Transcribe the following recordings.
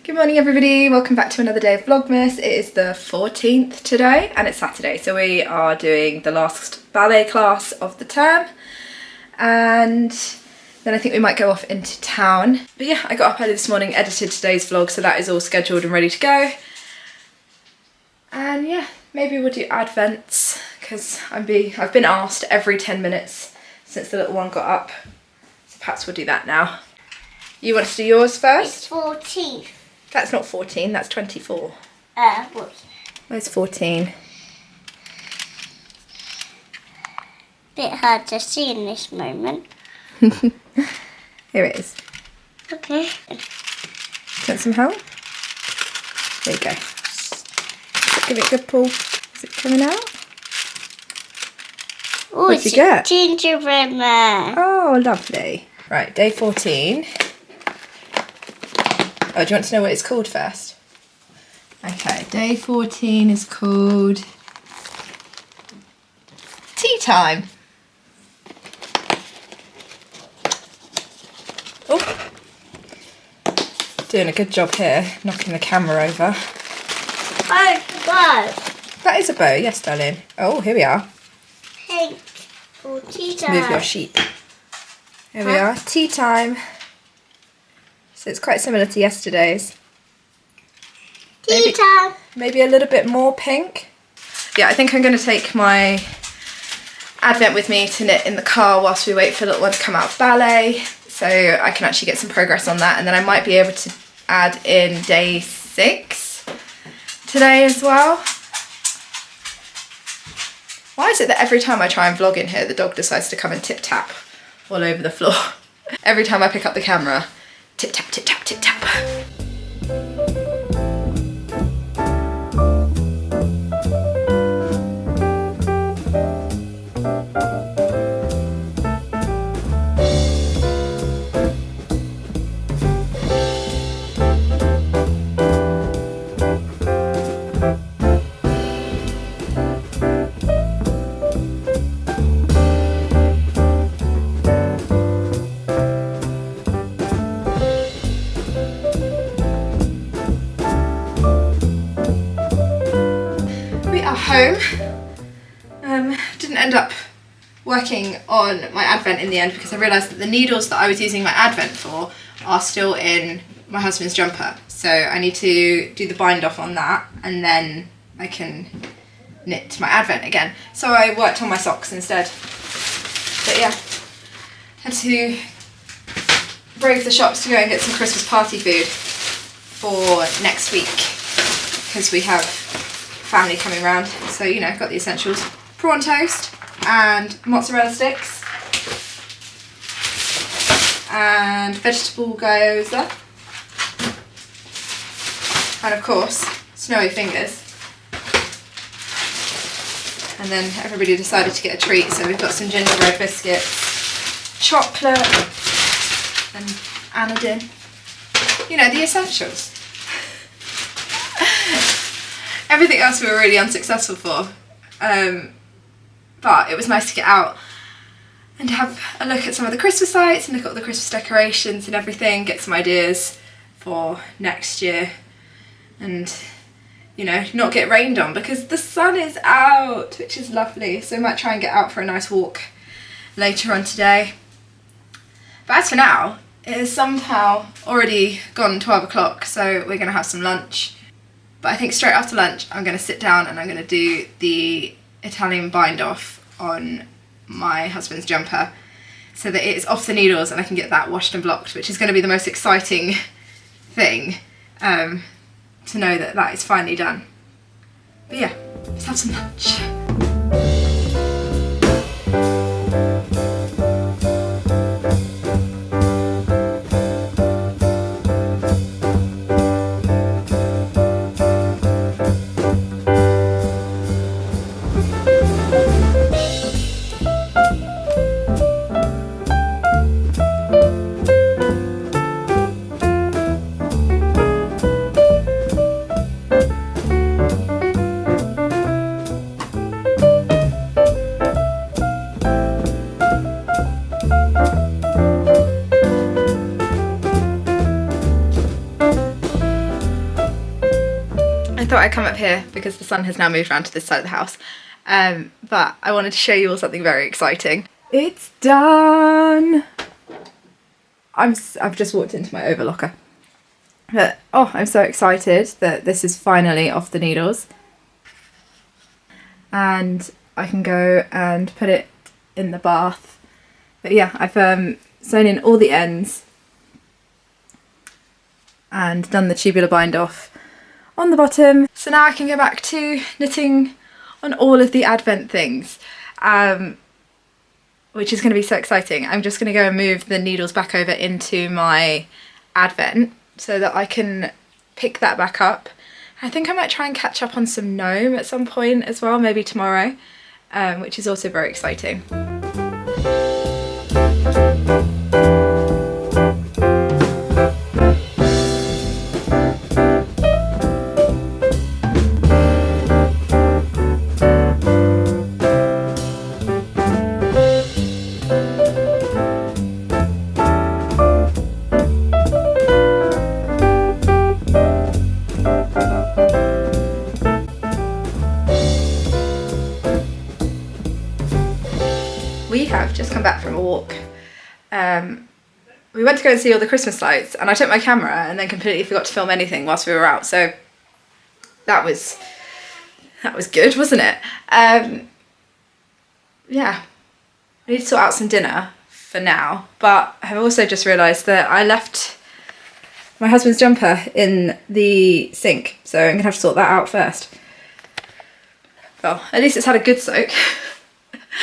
Good morning everybody, welcome back to another day of Vlogmas. It is the 14th today and it's Saturday, so we are doing the last ballet class of the term and then I think we might go off into town. But yeah, I got up early this morning, edited today's vlog, so that is all scheduled and ready to go. And yeah, maybe we'll do advents because I've been asked every 10 minutes since the little one got up, so perhaps we'll do that now. You want to do yours first? It's 14. That's not 14, that's 24. What? Where's 14? Bit hard to see in this moment. Here it is. Okay. Want some help? There you go. Give it a good pull. Is it coming out? Oh, What'd you get? Gingerbread man. Oh, lovely. Right, day 14. Oh, do you want to know what it's called first? Okay, day 14 is called Tea Time. Oh, doing a good job here, knocking the camera over. Oh, bow. That is a bow, yes, darling. Oh, here we are. Pink for tea Move your time. sheep. Here we are, tea time. So it's quite similar to yesterday's. Tea time. Maybe a little bit more pink. Yeah, I think I'm going to take my advent with me to knit in the car whilst we wait for little one to come out of ballet, so I can actually get some progress on that, and then I might be able to add in day 6 today as well. Why is it that every time I try and vlog in here, the dog decides to come and tip-tap all over the floor? Every time I pick up the camera, tip-tap, tip-tap, tip-tap. Home. Didn't end up working on my advent in the end because I realised that the needles that I was using my advent for are still in my husband's jumper, so I need to do the bind off on that and then I can knit my advent again. So I worked on my socks instead. But yeah, had to brave the shops to go and get some Christmas party food for next week because we have family coming round, so you know, got the essentials: prawn toast and mozzarella sticks and vegetable gyoza and of course snowy fingers. And then everybody decided to get a treat, so we've got some gingerbread biscuits, chocolate and anodyne, you know, the essentials. Everything else we were really unsuccessful for, but it was nice to get out and have a look at some of the Christmas lights and look at all the Christmas decorations and everything, get some ideas for next year and, you know, not get rained on because the sun is out, which is lovely, so we might try and get out for a nice walk later on today. But as for now, it is somehow already gone 12 o'clock, so we're going to have some lunch. But I think straight after lunch I'm going to sit down and I'm going to do the Italian bind off on my husband's jumper so that it is off the needles and I can get that washed and blocked, which is going to be the most exciting thing, to know that that is finally done. But yeah, let's have some lunch. thought I'd come up here because the sun has now moved around to this side of the house. But I wanted to show you all something very exciting. It's done! I've just walked into my overlocker. But, oh, I'm so excited that this is finally off the needles. And I can go and put it in the bath. But yeah, I've sewn in all the ends and done the tubular bind off on the bottom. So now I can go back to knitting on all of the Advent things, which is going to be so exciting. I'm just going to go and move the needles back over into my Advent so that I can pick that back up. I think I might try and catch up on some gnome at some point as well, maybe tomorrow, which is also very exciting. We have just come back from a walk. We went to go and see all the Christmas lights, and I took my camera and then completely forgot to film anything whilst we were out, so that was good, wasn't it? Yeah, I need to sort out some dinner for now, but I've also just realised that I left my husband's jumper in the sink, so I'm gonna have to sort that out first. Well, at least it's had a good soak.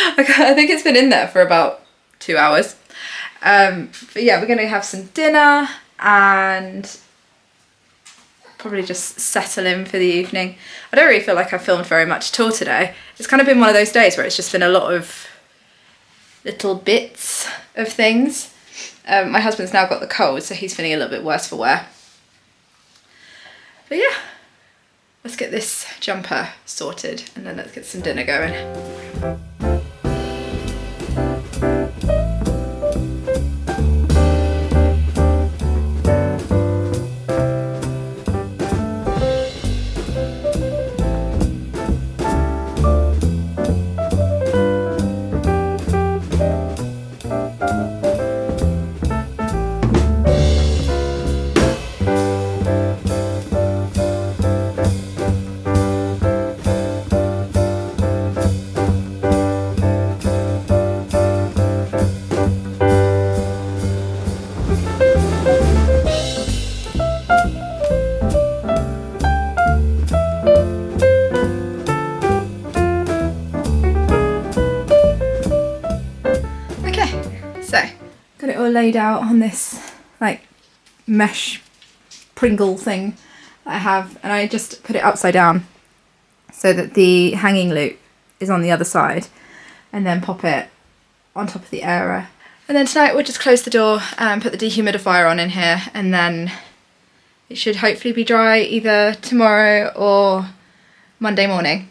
I think it's been in there for about 2 hours. But yeah, we're going to have some dinner and probably just settle in for the evening. I don't really feel like I've filmed very much at all today. It's kind of been one of those days where it's just been a lot of little bits of things. My husband's now got the cold, so he's feeling a little bit worse for wear. But yeah, let's get this jumper sorted and then let's get some dinner going. Got it all laid out on this like mesh Pringle thing that I have, and I just put it upside down so that the hanging loop is on the other side, and then pop it on top of the airer. And then tonight we'll just close the door and put the dehumidifier on in here, and then it should hopefully be dry either tomorrow or Monday morning.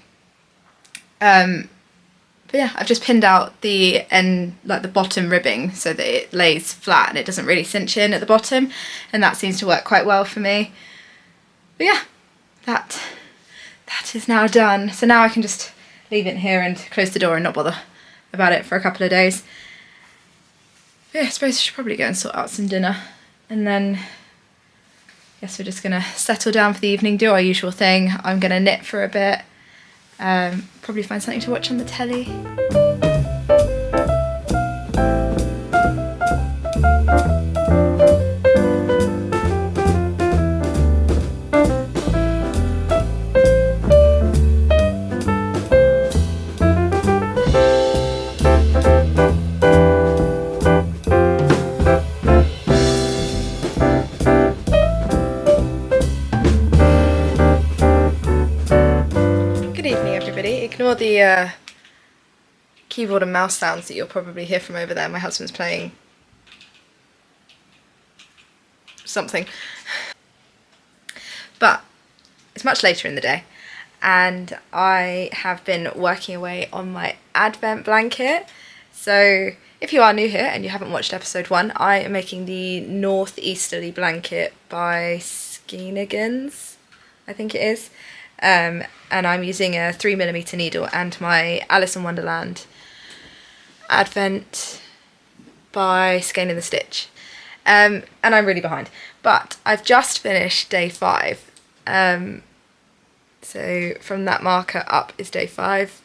But yeah, I've just pinned out the end, like the bottom ribbing, so that it lays flat and it doesn't really cinch in at the bottom, and that seems to work quite well for me. But yeah, that is now done. So now I can just leave it here and close the door and not bother about it for a couple of days. But yeah, I suppose I should probably go and sort out some dinner, and then I guess we're just gonna settle down for the evening, do our usual thing. I'm gonna knit for a bit. Probably find something to watch on the telly. Ignore the keyboard and mouse sounds that you'll probably hear from over there. My husband's playing something. But it's much later in the day, and I have been working away on my Advent blanket. So if you are new here and you haven't watched episode 1, I am making the Northeasterly blanket by Skeinanigans, I think it is. and I'm using a 3mm needle and my Alice in Wonderland Advent by Skein in the Stitch. And I'm really behind, but I've just finished day 5. So from that marker up is day 5,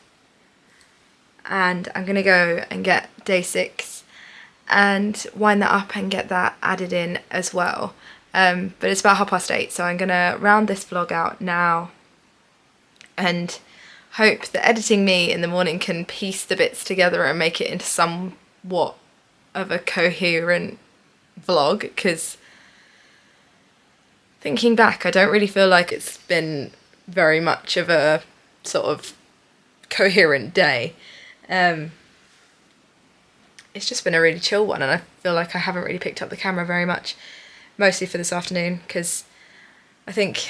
and I'm going to go and get day 6 and wind that up and get that added in as well. But it's about 8:30, so I'm going to round this vlog out now and hope that editing me in the morning can piece the bits together and make it into somewhat of a coherent vlog, because thinking back, I don't really feel like it's been very much of a sort of coherent day. It's just been a really chill one, and I feel like I haven't really picked up the camera very much, mostly for this afternoon, because I think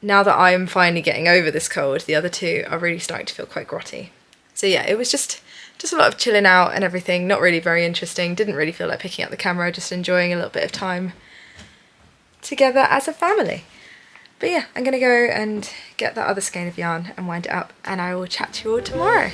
now that I'm finally getting over this cold, the other two are really starting to feel quite grotty. So yeah, it was just a lot of chilling out and everything, not really very interesting, didn't really feel like picking up the camera, just enjoying a little bit of time together as a family. But yeah, I'm going to go and get that other skein of yarn and wind it up, and I will chat to you all tomorrow.